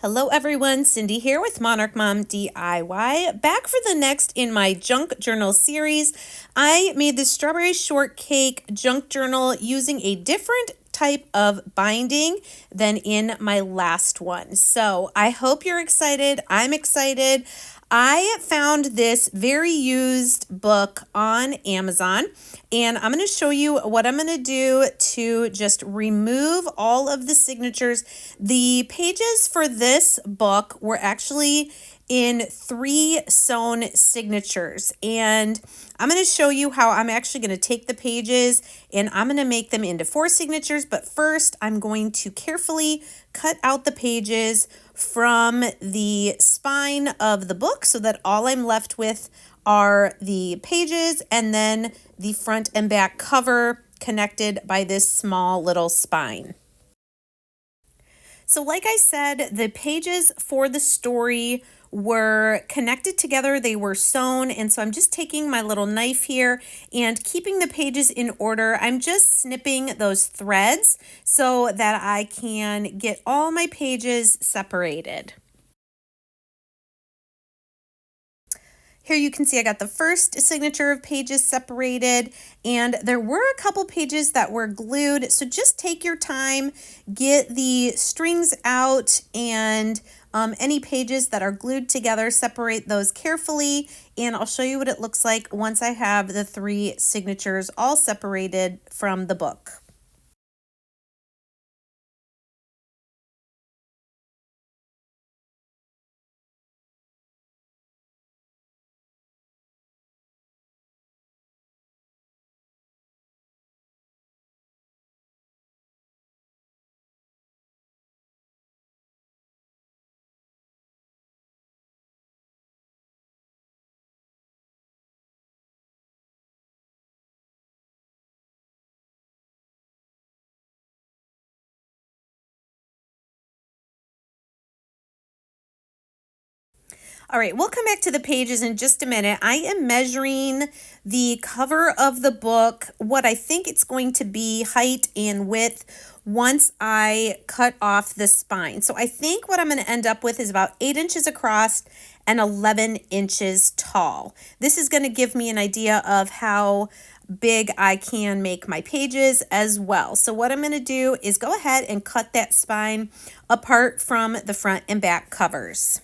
Hello everyone, Cindy here with Monarch Mom DIY, back for the next in my junk journal series. I made the strawberry shortcake junk journal using a different type of binding than in my last one. So I hope you're excited. I'm excited. I found this very used book on Amazon, and I'm going to show you what I'm going to do to just remove all of the signatures. The pages for this book were actually in 3 sewn signatures, and I'm going to show you how I'm actually going to take the pages and I'm going to make them into 4 signatures. But first, I'm going to carefully cut out the pages from the spine of the book so that all I'm left with are the pages and then the front and back cover connected by this small little spine. So like I said, the pages for the story were connected together. They were sewn. And so I'm just taking my little knife here and keeping the pages in order. I'm just snipping those threads so that I can get all my pages separated. Here you can see I got the first signature of pages separated, and there were a couple pages that were glued. So just take your time, get the strings out, and any pages that are glued together, separate those carefully, and I'll show you what it looks like once I have the 3 signatures all separated from the book. All right, we'll come back to the pages in just a minute. I am measuring the cover of the book, what I think it's going to be, height and width, once I cut off the spine. So I think what I'm going to end up with is about 8 inches across and 11 inches tall. This is going to give me an idea of how big I can make my pages as well. So what I'm going to do is go ahead and cut that spine apart from the front and back covers.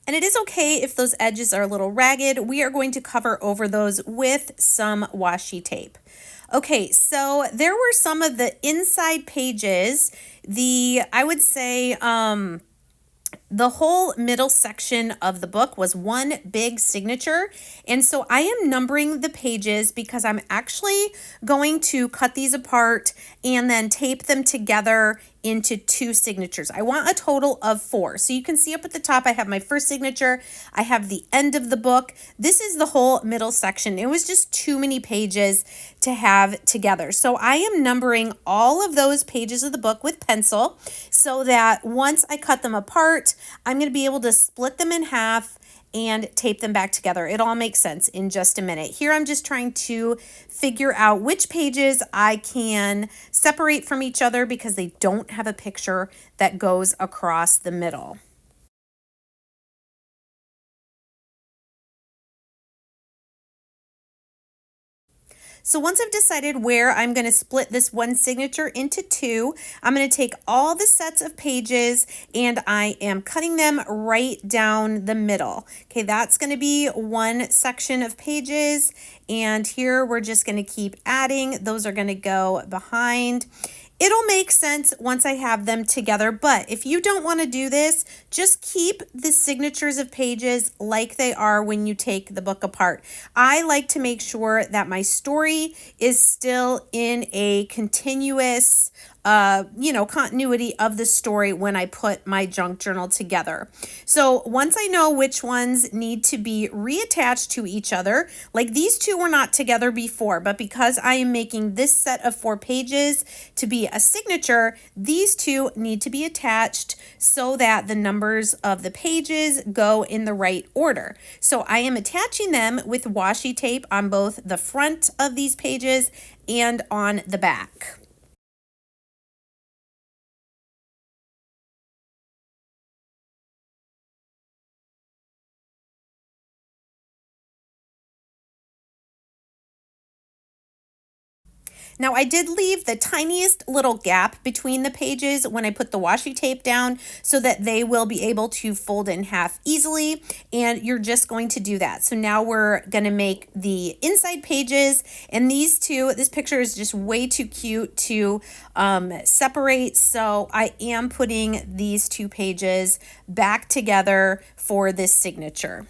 And it is okay if those edges are a little ragged. We are going to cover over those with some washi tape. Okay, so there were some of the inside pages. I would say, the whole middle section of the book was one big signature. And so I am numbering the pages because I'm actually going to cut these apart and then tape them together into 2 signatures. I want a total of 4. So you can see up at the top, I have my first signature. I have the end of the book. This is the whole middle section. It was just too many pages to have together. So I am numbering all of those pages of the book with pencil so that once I cut them apart, I'm going to be able to split them in half and tape them back together. It all makes sense in just a minute. Here I'm just trying to figure out which pages I can separate from each other because they don't have a picture that goes across the middle. So once I've decided where I'm going to split this one signature into 2, I'm going to take all the sets of pages and I am cutting them right down the middle. Okay, that's going to be one section of pages, and here we're just going to keep adding. Those are going to go behind. It'll make sense once I have them together, but if you don't want to do this, just keep the signatures of pages like they are when you take the book apart. I like to make sure that my story is still in a continuous continuity of the story when I put my junk journal together. So once I know which ones need to be reattached to each other, like these two were not together before, but because I am making this set of 4 pages to be a signature, these two need to be attached so that the numbers of the pages go in the right order. So I am attaching them with washi tape on both the front of these pages and on the back. Now I did leave the tiniest little gap between the pages when I put the washi tape down so that they will be able to fold in half easily, and you're just going to do that. So now we're going to make the inside pages, and these two, this picture is just way too cute to separate, so I am putting these 2 pages back together for this signature.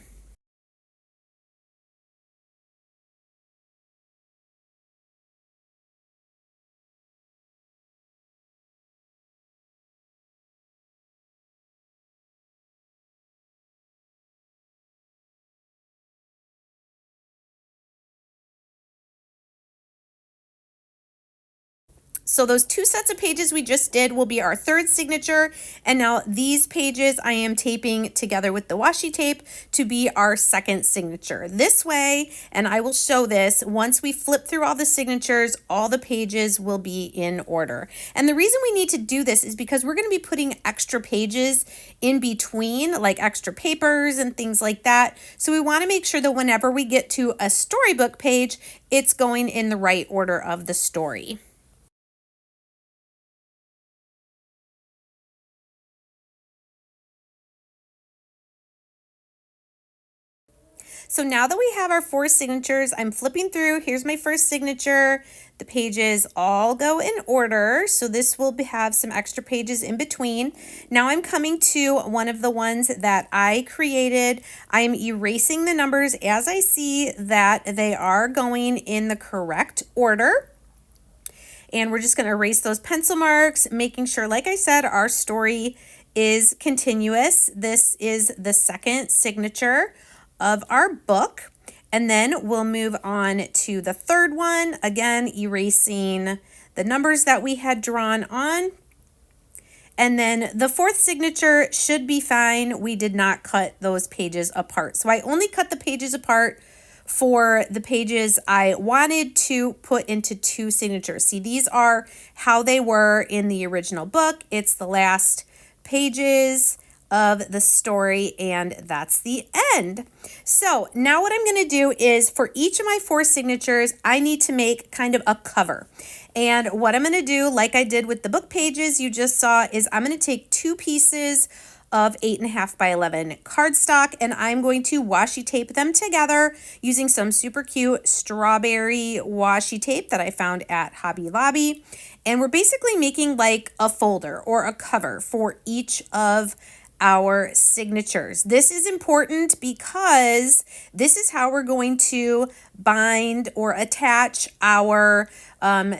So those 2 sets of pages we just did will be our 3rd signature. And now these pages I am taping together with the washi tape to be our 2nd signature. This way, and I will show this, once we flip through all the signatures, all the pages will be in order. And the reason we need to do this is because we're going to be putting extra pages in between, like extra papers and things like that. So we want to make sure that whenever we get to a storybook page, it's going in the right order of the story. So now that we have our 4 signatures, I'm flipping through. Here's my first signature. The pages all go in order. So this will have some extra pages in between. Now I'm coming to one of the ones that I created. I'm erasing the numbers as I see that they are going in the correct order. And we're just going to erase those pencil marks, making sure, like I said, our story is continuous. This is the 2nd signature of our book. And then we'll move on to the 3rd one, again, erasing the numbers that we had drawn on. And then the 4th signature should be fine. We did not cut those pages apart. So I only cut the pages apart for the pages I wanted to put into 2 signatures. See, these are how they were in the original book. It's the last pages of the story, and that's the end. So now what I'm going to do is for each of my 4 signatures, I need to make kind of a cover. And what I'm going to do, like I did with the book pages you just saw, is I'm going to take 2 pieces of 8.5 by 11 cardstock, and I'm going to washi tape them together using some super cute strawberry washi tape that I found at Hobby Lobby. And we're basically making like a folder or a cover for each of our signatures. This is important because this is how we're going to bind or attach our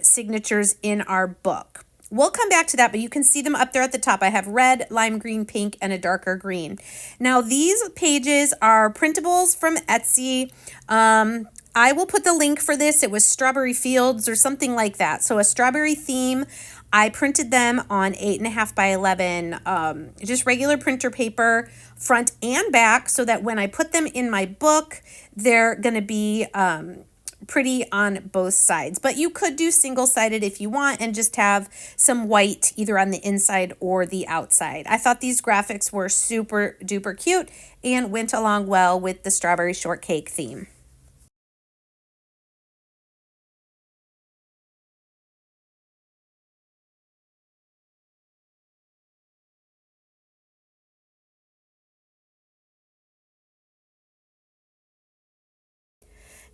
signatures in our book. We'll come back to that, but you can see them up there at the top. I have red, lime green, pink, and a darker green. Now, these pages are printables from Etsy. I will put the link for this. It was Strawberry Fields or something like that. So a strawberry theme. I printed them on 8.5 by 11, just regular printer paper, front and back, so that when I put them in my book, they're going to be pretty on both sides. But you could do single-sided if you want and just have some white either on the inside or the outside. I thought these graphics were super duper cute and went along well with the strawberry shortcake theme.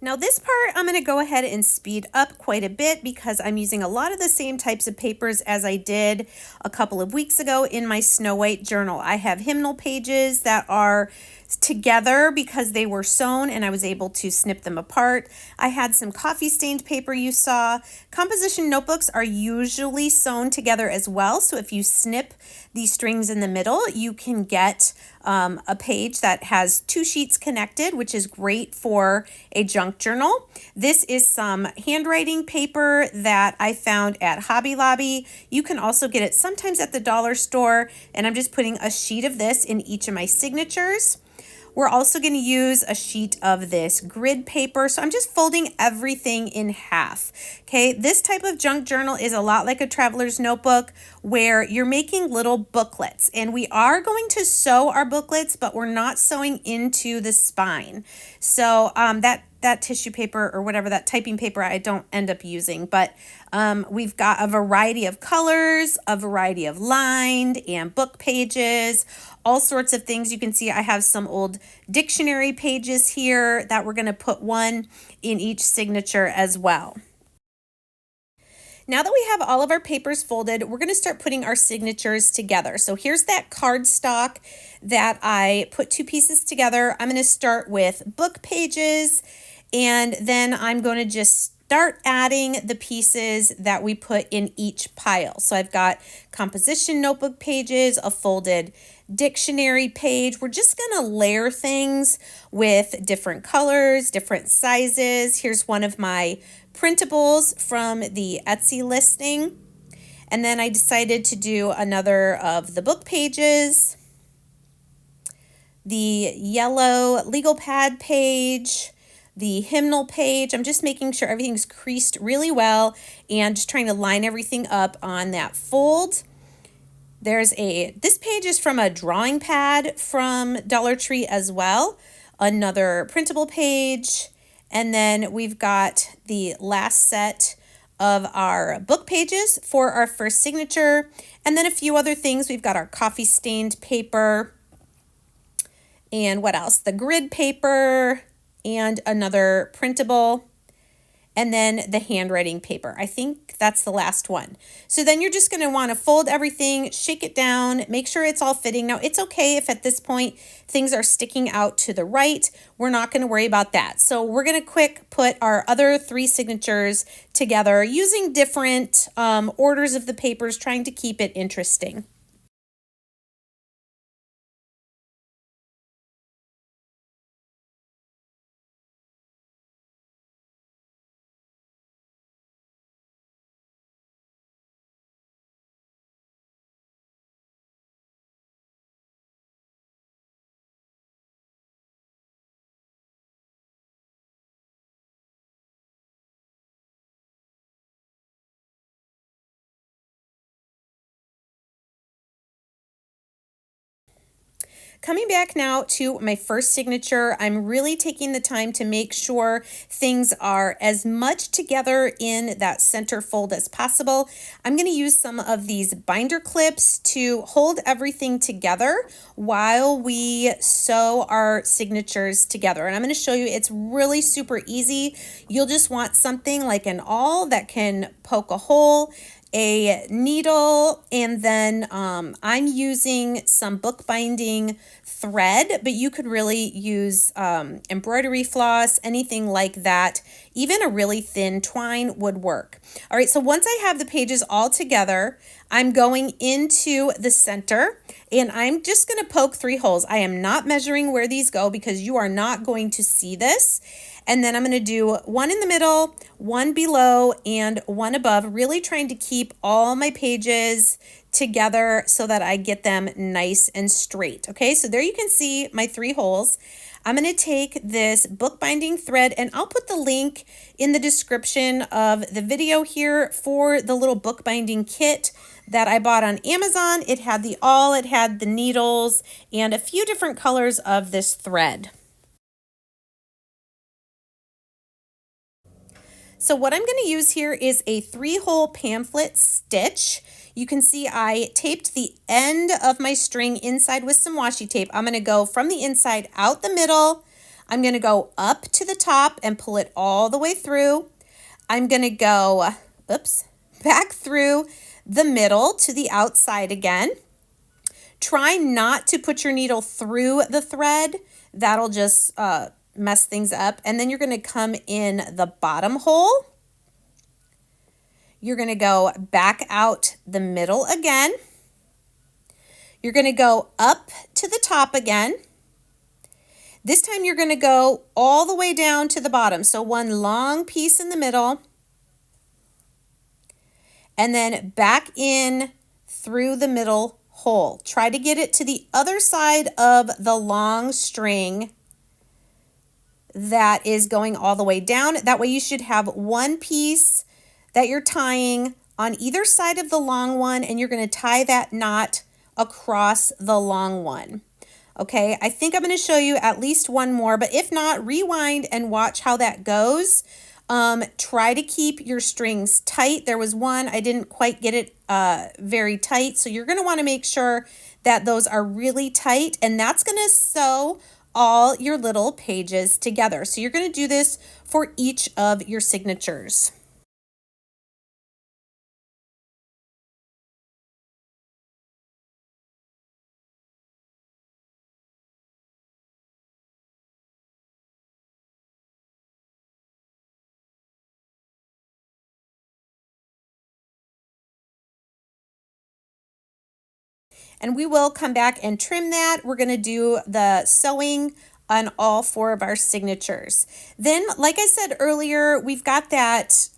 Now this part I'm going to go ahead and speed up quite a bit because I'm using a lot of the same types of papers as I did a couple of weeks ago in my Snow White journal. I have hymnal pages that are together because they were sewn and I was able to snip them apart. I had some coffee stained paper you saw. Composition notebooks are usually sewn together as well, so if you snip the strings in the middle, you can get a page that has two sheets connected, which is great for a junk journal. This is some handwriting paper that I found at Hobby Lobby. You can also get it sometimes at the dollar store, and I'm just putting a sheet of this in each of my signatures. We're also going to use a sheet of this grid paper. So I'm just folding everything in half. Okay, this type of junk journal is a lot like a traveler's notebook where you're making little booklets. And we are going to sew our booklets, but we're not sewing into the spine. So that tissue paper or whatever, that typing paper, I don't end up using, but we've got a variety of colors, a variety of lined and book pages, all sorts of things. You can see I have some old dictionary pages here that we're going to put one in each signature as well. Now that we have all of our papers folded, we're going to start putting our signatures together. So here's that cardstock that I put two pieces together. I'm going to start with book pages, and then I'm going to just start adding the pieces that we put in each pile. So I've got composition notebook pages, a folded dictionary page. We're just going to layer things with different colors, different sizes. Here's one of my printables from the Etsy listing. And then I decided to do another of the book pages, the yellow legal pad page, the hymnal page. I'm just making sure everything's creased really well and just trying to line everything up on that fold. This page is from a drawing pad from Dollar Tree as well. Another printable page. And then we've got the last set of our book pages for our first signature. And then a few other things. We've got our coffee stained paper. And what else? The grid paper and another printable. And then the handwriting paper. I think that's the last one. So then you're just going to want to fold everything, shake it down, make sure it's all fitting. Now it's okay if at this point things are sticking out to the right. We're not going to worry about that. So we're going to quick put our other three signatures together using different orders of the papers, trying to keep it interesting. Coming back now to my first signature, I'm really taking the time to make sure things are as much together in that center fold as possible. I'm going to use some of these binder clips to hold everything together while we sew our signatures together. And I'm going to show you, it's really super easy. You'll just want something like an awl that can poke a hole, a needle, and then I'm using some bookbinding thread, but you could really use embroidery floss, anything like that. Even a really thin twine would work. All right, so once I have the pages all together, I'm going into the center and I'm just going to poke 3 holes. I am not measuring where these go because you are not going to see this. And then I'm going to do one in the middle, one below, and one above, really trying to keep all my pages together so that I get them nice and straight. Okay, so there you can see my 3 holes. I'm going to take this bookbinding thread, and I'll put the link in the description of the video here for the little bookbinding kit that I bought on Amazon. It had the awl, it had the needles, and a few different colors of this thread. So what I'm going to use here is a 3-hole pamphlet stitch. You can see I taped the end of my string inside with some washi tape. I'm going to go from the inside out the middle. I'm going to go up to the top and pull it all the way through. I'm going to go, back through the middle to the outside again. Try not to put your needle through the thread. That'll just mess things up. And then you're going to come in the bottom hole. You're going to go back out the middle again. You're going to go up to the top again. This time you're going to go all the way down to the bottom. So one long piece in the middle. And then back in through the middle hole. Try to get it to the other side of the long string that is going all the way down. That way you should have one piece that you're tying on either side of the long one, and you're going to tie that knot across the long one. Okay, I think I'm going to show you at least one more, but if not, rewind and watch how that goes. Try to keep your strings tight. There was one, I didn't quite get it very tight, so you're going to want to make sure that those are really tight, and that's going to sew all your little pages together. So you're going to do this for each of your signatures. And we will come back and trim that. We're going to do the sewing on all four of our signatures. Then, like I said earlier, we've got that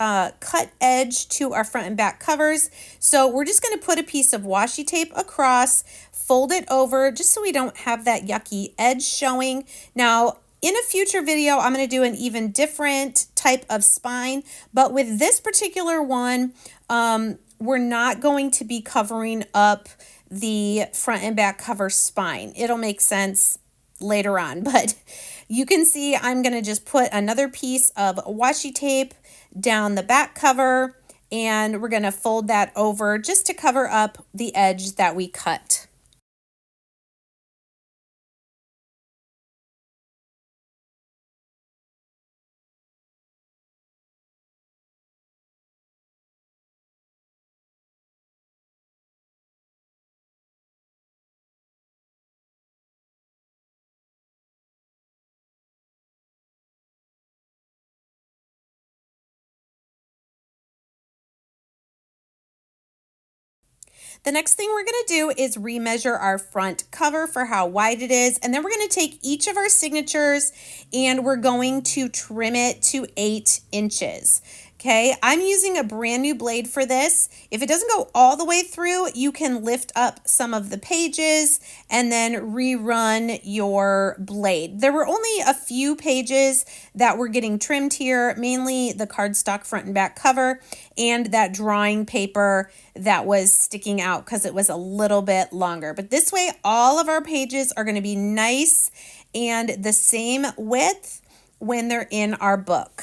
cut edge to our front and back covers. So we're just going to put a piece of washi tape across, fold it over just so we don't have that yucky edge showing. Now, in a future video, I'm going to do an even different type of spine, but with this particular one, we're not going to be covering up the front and back cover spine. It'll make sense later on, but you can see I'm going to just put another piece of washi tape down the back cover, and we're going to fold that over just to cover up the edge that we cut. The next thing we're going to do is remeasure our front cover for how wide it is. And then we're going to take each of our signatures and we're going to trim it to 8 inches. Okay, I'm using a brand new blade for this. If it doesn't go all the way through, you can lift up some of the pages and then rerun your blade. There were only a few pages that were getting trimmed here, mainly the cardstock front and back cover and that drawing paper that was sticking out because it was a little bit longer. But this way, all of our pages are going to be nice and the same width when they're in our book.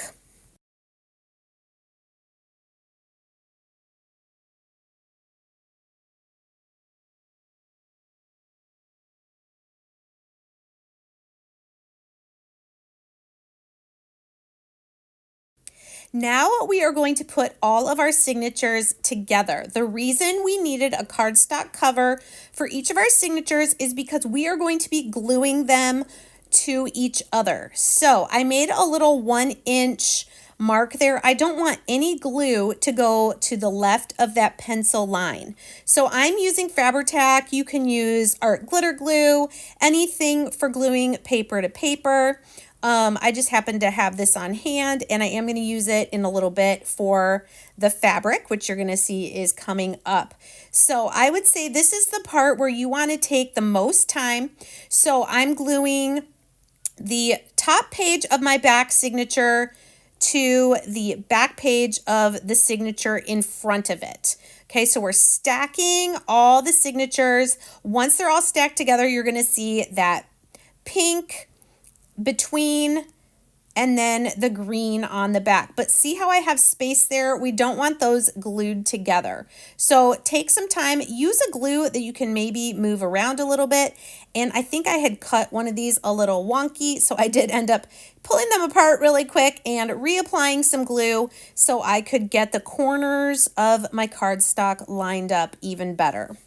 Now we are going to put all of our signatures together. The reason we needed a cardstock cover for each of our signatures is because we are going to be gluing them to each other. So I made a little 1-inch mark there. I don't want any glue to go to the left of that pencil line. So I'm using Fabri-Tac. You can use art glitter glue, anything for gluing paper to paper. I just happen to have this on hand, and I am going to use it in a little bit for the fabric, which you're going to see is coming up. So I would say this is the part where you want to take the most time. So I'm gluing the top page of my back signature to the back page of the signature in front of it. Okay, so we're stacking all the signatures. Once they're all stacked together, you're going to see that pink between and then the green on the back. But see how I have space there? We don't want those glued together. So take some time, use a glue that you can maybe move around a little bit. And I think I had cut one of these a little wonky, so I did end up pulling them apart really quick and reapplying some glue so I could get the corners of my cardstock lined up even better.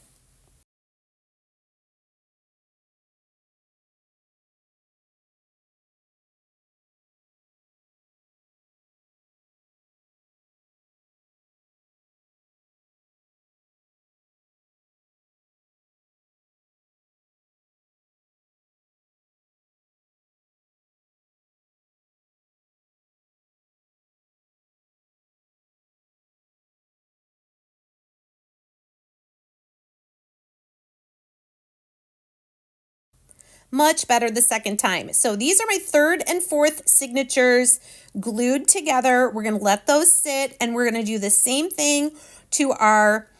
Much better the second time. So these are my third and fourth signatures glued together. We're going to let those sit, and we're going to do the same thing to our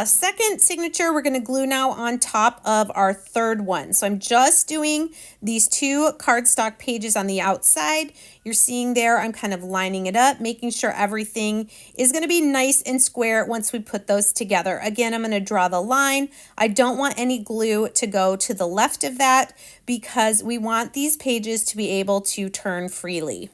second signature. We're going to glue now on top of our third one. So I'm just doing these two cardstock pages on the outside. You're seeing there, I'm kind of lining it up, making sure everything is going to be nice and square once we put those together. Again, I'm going to draw the line. I don't want any glue to go to the left of that because we want these pages to be able to turn freely.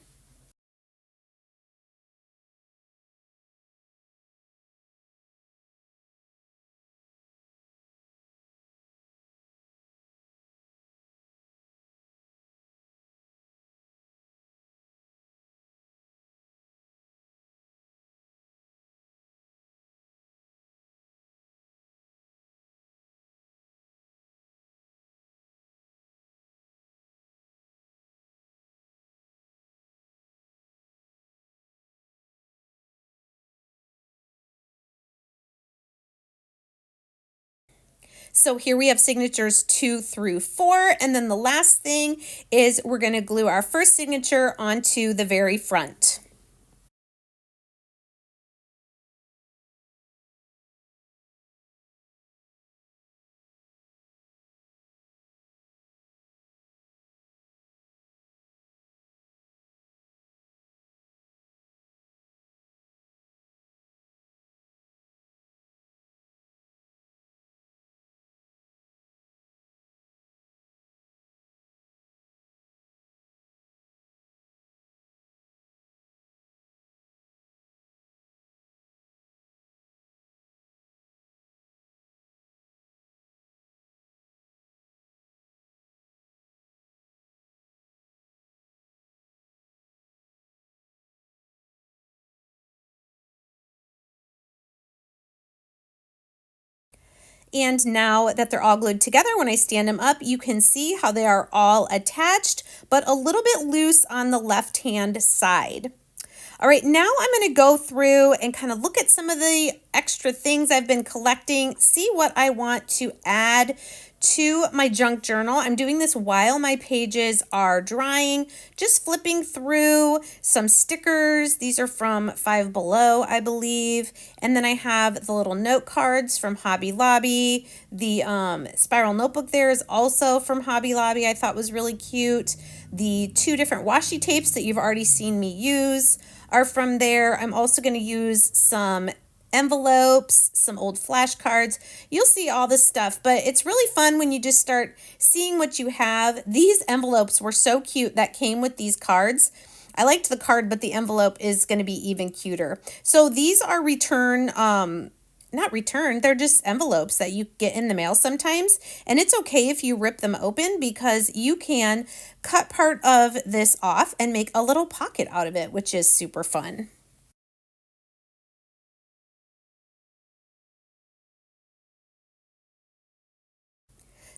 So here we have signatures 2 through 4. And then the last thing is we're going to glue our first signature onto the very front. And now that they're all glued together, when I stand them up, you can see how they are all attached, but a little bit loose on the left-hand side. All right, now I'm going to go through and kind of look at some of the extra things I've been collecting, see what I want to add to my junk journal. I'm doing this while my pages are drying, just flipping through some stickers. These are from Five Below, I believe. And then I have the little note cards from Hobby Lobby. The spiral notebook there is also from Hobby Lobby. I thought was really cute. The two different washi tapes that you've already seen me use are from there. I'm also going to use some envelopes, some old flashcards. You'll see all this stuff, but it's really fun when you just start seeing what you have. These envelopes were so cute that came with these cards. I liked the card, but the envelope is going to be even cuter. So these are not return, they're just envelopes that you get in the mail sometimes. And it's okay if you rip them open because you can cut part of this off and make a little pocket out of it, which is super fun.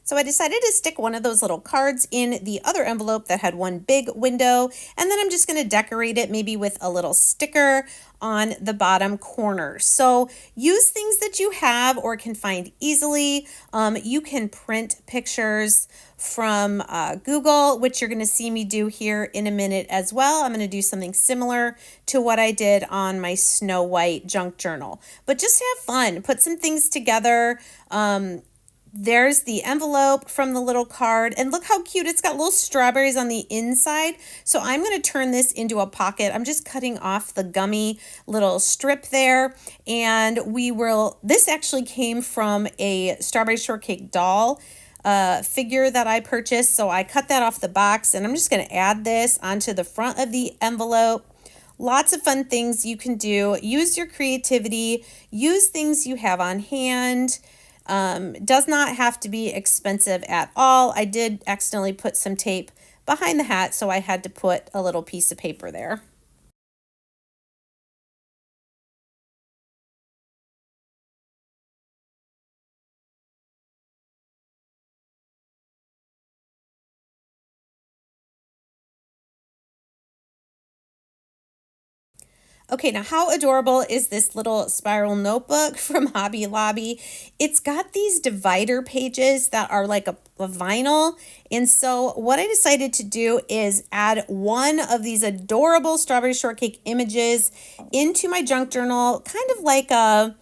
So I decided to stick one of those little cards in the other envelope that had one big window, and then I'm just going to decorate it maybe with a little sticker on the bottom corner. So use things that you have or can find easily. You can print pictures from Google, which you're going to see me do here in a minute as well. I'm going to do something similar to what I did on my Snow White junk journal. But just have fun, put some things together. There's the envelope from the little card, and look how cute. It's got little strawberries on the inside. So I'm going to turn this into a pocket. I'm just cutting off the gummy little strip there, and this actually came from a strawberry shortcake doll figure that I purchased. So I cut that off the box, and I'm just going to add this onto the front of the envelope. Lots of fun things you can do. Use your creativity, use things you have on hand. Does not have to be expensive at all. I did accidentally put some tape behind the hat, so I had to put a little piece of paper there. Okay, now how adorable is this little spiral notebook from Hobby Lobby? It's got these divider pages that are like a vinyl. And so what I decided to do is add one of these adorable strawberry shortcake images into my junk journal, kind of like a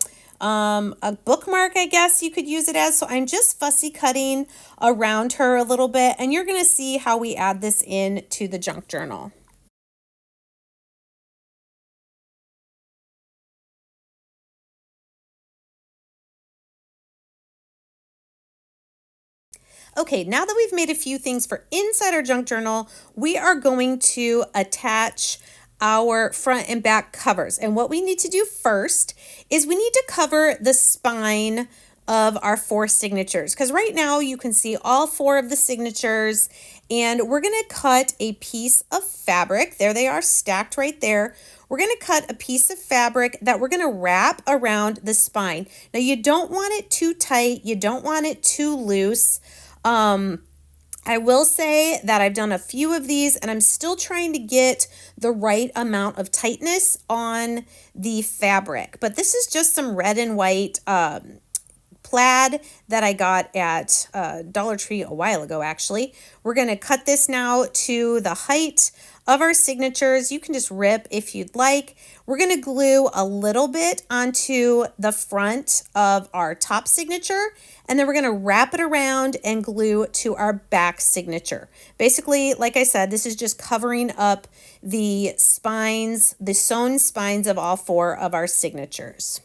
bookmark, I guess you could use it as. So I'm just fussy cutting around her a little bit, and you're going to see how we add this in to the junk journal. Okay, now that we've made a few things for inside our junk journal, we are going to attach our front and back covers. And what we need to do first is we need to cover the spine of our 4 signatures, because right now you can see all 4 of the signatures, and we're going to cut a piece of fabric. There they are, stacked right there. We're going to cut a piece of fabric that we're going to wrap around the spine. Now you don't want it too tight, you don't want it too loose. I will say that I've done a few of these, and I'm still trying to get the right amount of tightness on the fabric. But this is just some red and white plaid that I got at Dollar Tree a while ago, actually. We're going to cut this now to the height of our signatures. You can just rip if you'd like. We're going to glue a little bit onto the front of our top signature, and then we're going to wrap it around and glue to our back signature. Basically, like I said, this is just covering up the spines, the sewn spines of all 4 of our signatures.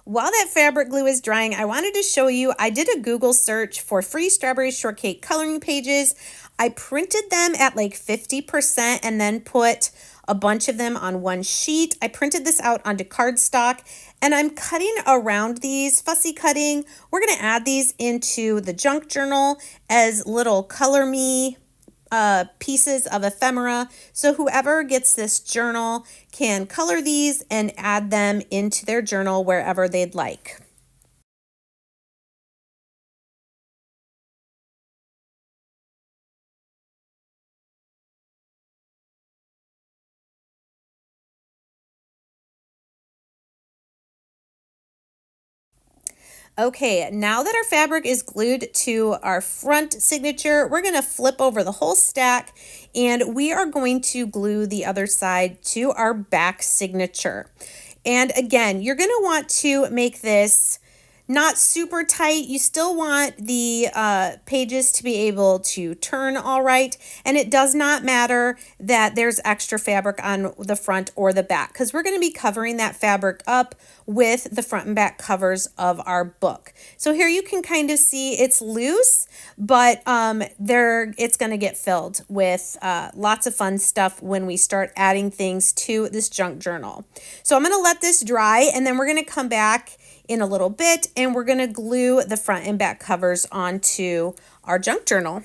While that fabric glue is drying, I wanted to show you, I did a Google search for free strawberry shortcake coloring pages. I printed them at like 50% and then put a bunch of them on one sheet. I printed this out onto cardstock, and I'm cutting around these, fussy cutting. We're going to add these into the junk journal as little color me pieces of ephemera. So whoever gets this journal can color these and add them into their journal wherever they'd like. Okay, now that our fabric is glued to our front signature, we're going to flip over the whole stack, and we are going to glue the other side to our back signature. And again, you're going to want to make this not super tight. You still want the pages to be able to turn all right. And it does not matter that there's extra fabric on the front or the back, because we're going to be covering that fabric up with the front and back covers of our book. So here you can kind of see it's loose, but it's going to get filled with lots of fun stuff when we start adding things to this junk journal. So I'm going to let this dry, and then we're going to come back in a little bit, and we're going to glue the front and back covers onto our junk journal.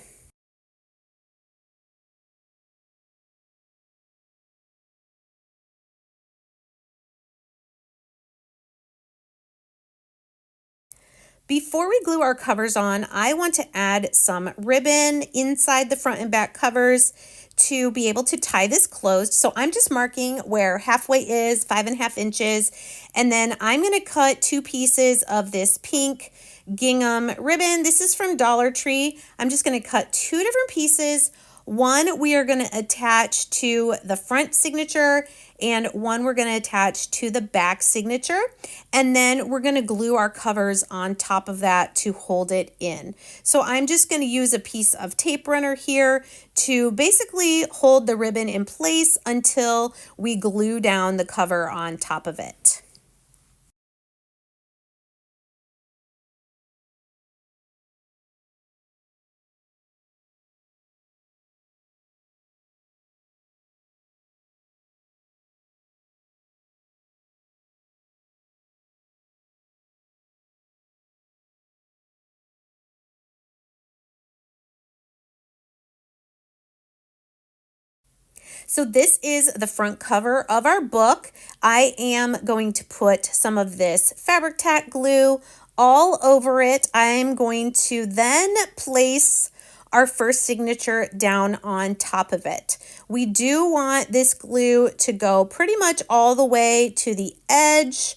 Before we glue our covers on, I want to add some ribbon inside the front and back covers to be able to tie this closed. So I'm just marking where halfway is, 5.5 inches. And then I'm going to cut 2 pieces of this pink gingham ribbon. This is from Dollar Tree. I'm just going to cut 2 different pieces. One we are going to attach to the front signature, and one we're going to attach to the back signature. And then we're going to glue our covers on top of that to hold it in. So I'm just going to use a piece of tape runner here to basically hold the ribbon in place until we glue down the cover on top of it. So this is the front cover of our book. I am going to put some of this fabric tack glue all over it. I'm going to then place our first signature down on top of it. We do want this glue to go pretty much all the way to the edge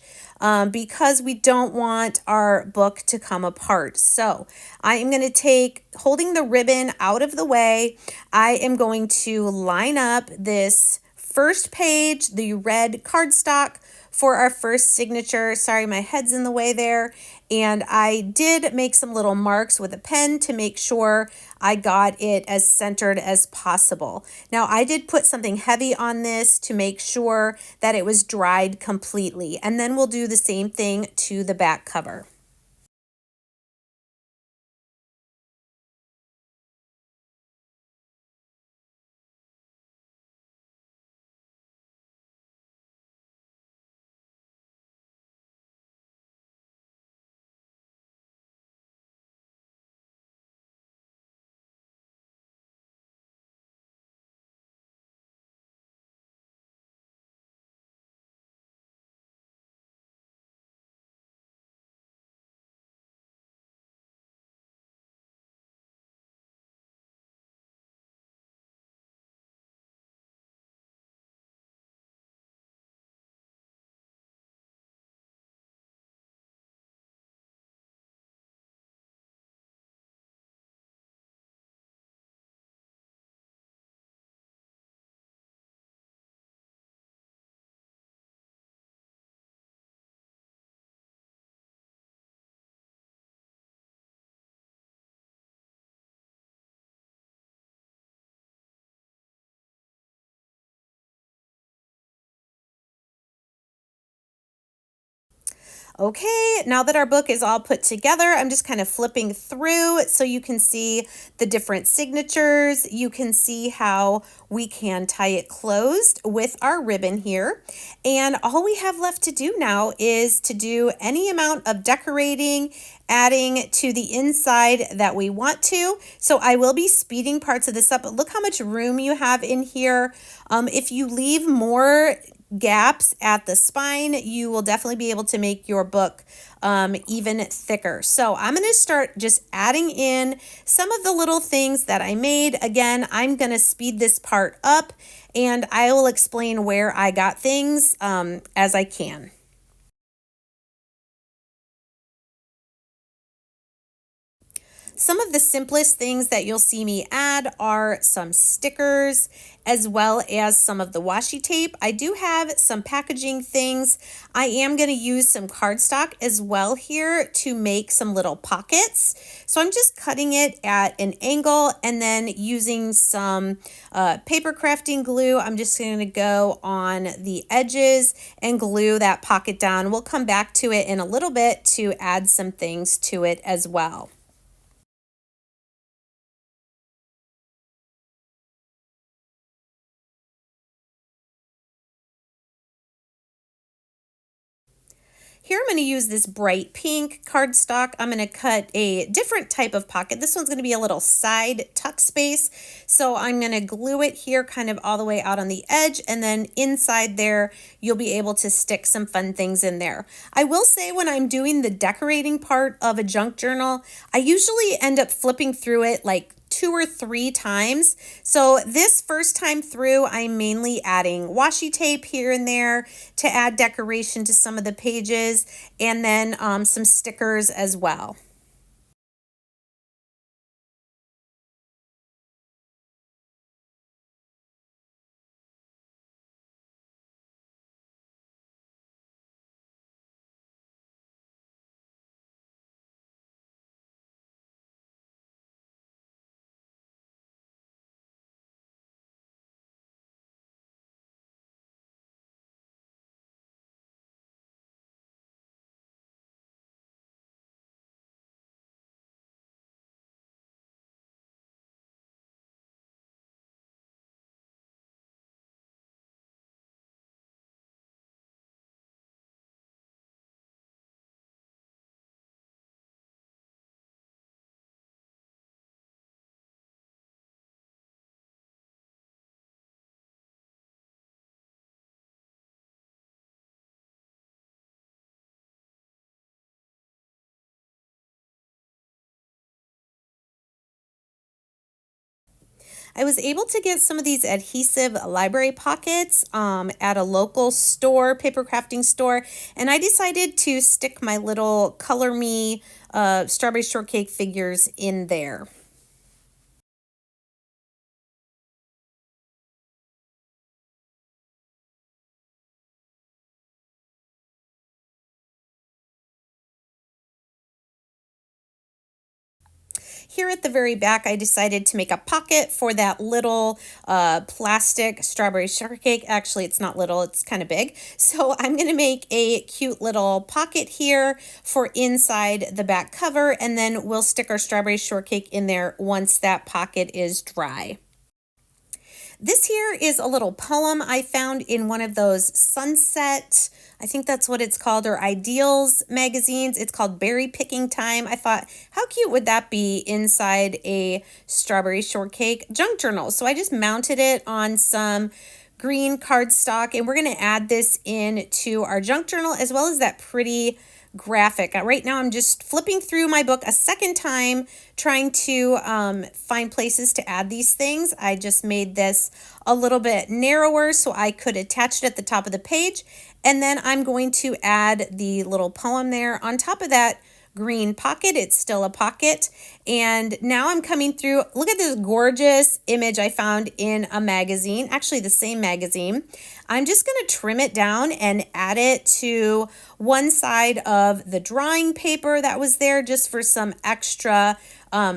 because we don't want our book to come apart. So I am going to take, holding the ribbon out of the way, I am going to line up this first page, the red cardstock, for our first signature. Sorry, my head's in the way there. And I did make some little marks with a pen to make sure I got it as centered as possible. Now, I did put something heavy on this to make sure that it was dried completely. And then we'll do the same thing to the back cover. Okay, now that our book is all put together, I'm just kind of flipping through so you can see the different signatures. You can see how we can tie it closed with our ribbon here. And all we have left to do now is to do any amount of decorating, adding to the inside that we want to. So I will be speeding parts of this up, but look how much room you have in here. If you leave more gaps at the spine, you will definitely be able to make your book even thicker. So I'm going to start just adding in some of the little things that I made. Again, I'm going to speed this part up and I will explain where I got things as I can. Some of the simplest things that you'll see me add are some stickers as well as some of the washi tape. I do have some packaging things. I am going to use some cardstock as well here to make some little pockets. So I'm just cutting it at an angle and then using some paper crafting glue. I'm just going to go on the edges and glue that pocket down. We'll come back to it in a little bit to add some things to it as well. Here I'm going to use this bright pink cardstock. I'm going to cut a different type of pocket. This one's going to be a little side tuck space. So I'm going to glue it here kind of all the way out on the edge, and then inside there you'll be able to stick some fun things in there. I will say when I'm doing the decorating part of a junk journal, I usually end up flipping through it like 2 or 3 times. So this first time through, I'm mainly adding washi tape here and there to add decoration to some of the pages, and then some stickers as well. I was able to get some of these adhesive library pockets at a local store, paper crafting store, and I decided to stick my little Color Me strawberry shortcake figures in there. Here at the very back, I decided to make a pocket for that little plastic strawberry shortcake. Actually, it's not little, it's kind of big. So I'm going to make a cute little pocket here for inside the back cover, and then we'll stick our strawberry shortcake in there once that pocket is dry. This here is a little poem I found in one of those sunset, I think that's what it's called, or ideals magazines. It's called Berry Picking Time. I thought, how cute would that be inside a strawberry shortcake junk journal? So I just mounted it on some green cardstock, and we're going to add this into our junk journal as well as that pretty graphic. Right now I'm just flipping through my book a second time trying to find places to add these things. I just made this a little bit narrower so I could attach it at the top of the page, and then I'm going to add the little poem there on top of that green pocket. It's still a pocket. And now I'm coming through. Look at this gorgeous image I found in a magazine, actually the same magazine. I'm just going to trim it down and add it to one side of the drawing paper that was there just for some extra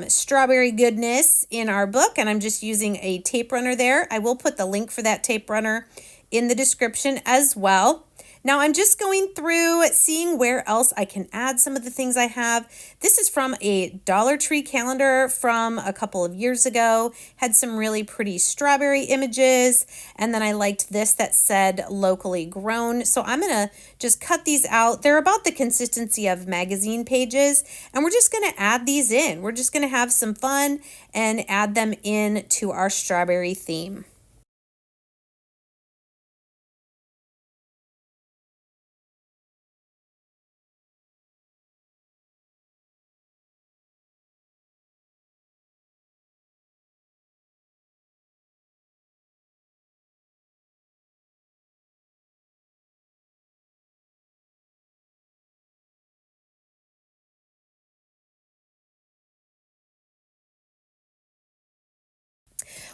strawberry goodness in our book. And I'm just using a tape runner there. I will put the link for that tape runner in the description as well. Now I'm just going through seeing where else I can add some of the things I have. This is from a Dollar Tree calendar from a couple of years ago. Had some really pretty strawberry images. And then I liked this that said locally grown. So I'm going to just cut these out. They're about the consistency of magazine pages. And we're just going to add these in. We're just going to have some fun and add them in to our strawberry theme.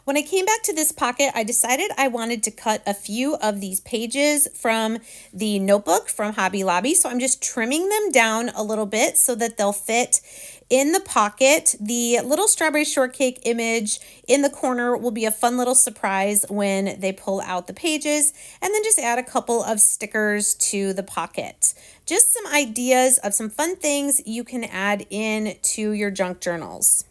When I came back to this pocket, I decided I wanted to cut a few of these pages from the notebook from Hobby Lobby. So I'm just trimming them down a little bit so that they'll fit in the pocket. The little strawberry shortcake image in the corner will be a fun little surprise when they pull out the pages, and then just add a couple of stickers to the pocket. Just some ideas of some fun things you can add in to your junk journals.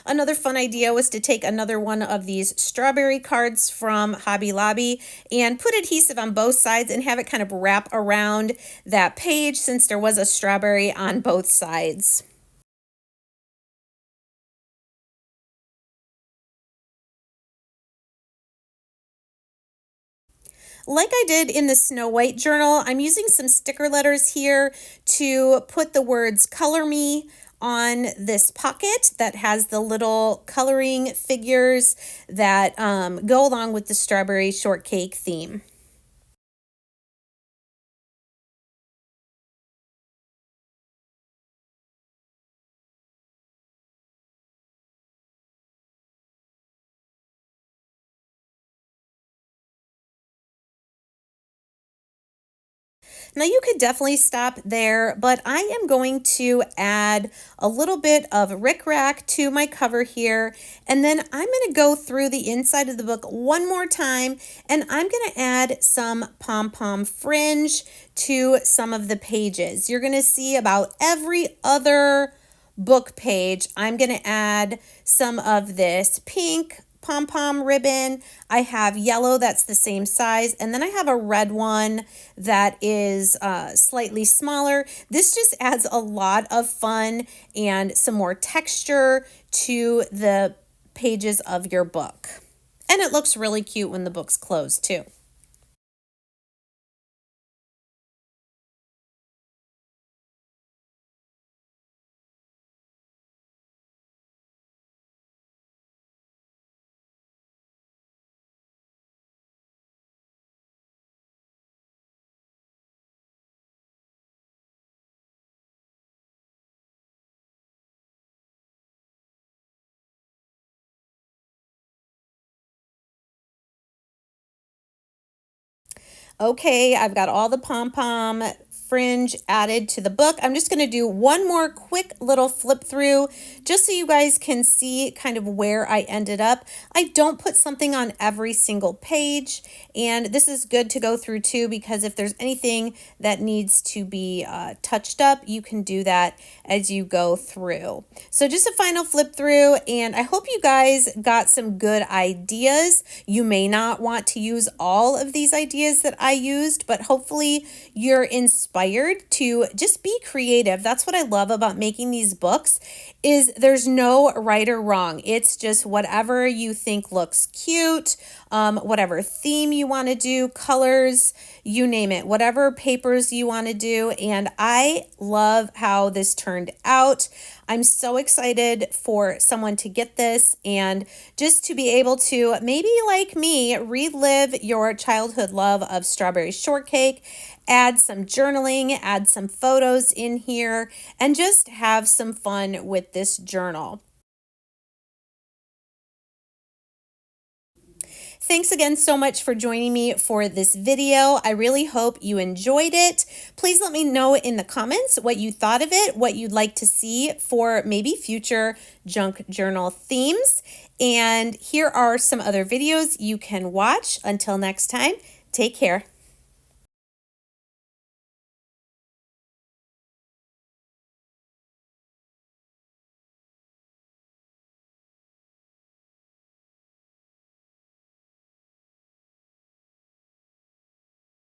Another fun idea was to take another one of these strawberry cards from Hobby Lobby and put adhesive on both sides and have it kind of wrap around that page since there was a strawberry on both sides. Like I did in the Snow White journal, I'm using some sticker letters here to put the words "Color Me" on this pocket that has the little coloring figures that go along with the strawberry shortcake theme. Now you could definitely stop there, but I am going to add a little bit of rickrack to my cover here, and then I'm going to go through the inside of the book one more time, and I'm going to add some pom-pom fringe to some of the pages. You're going to see about every other book page, I'm going to add some of this pink pom-pom ribbon. I have yellow that's the same size, and then I have a red one that is slightly smaller. This just adds a lot of fun and some more texture to the pages of your book. And it looks really cute when the book's closed too. Okay, I've got all the pom-pom fringe added to the book. I'm just going to do one more quick little flip through just so you guys can see kind of where I ended up. I don't put something on every single page, and this is good to go through too, because if there's anything that needs to be touched up, you can do that as you go through. So just a final flip through, and I hope you guys got some good ideas. You may not want to use all of these ideas that I used, but hopefully you're inspired to just be creative. That's what I love about making these books, is there's no right or wrong. It's just whatever you think looks cute, whatever theme you want to do, colors, you name it, whatever papers you want to do. And I love how this turned out. I'm so excited for someone to get this and just to be able to, maybe like me, relive your childhood love of strawberry shortcake, add some journaling, add some photos in here, and just have some fun with this journal. Thanks again so much for joining me for this video. I really hope you enjoyed it. Please let me know in the comments what you thought of it, what you'd like to see for maybe future junk journal themes. And here are some other videos you can watch. Until next time, take care.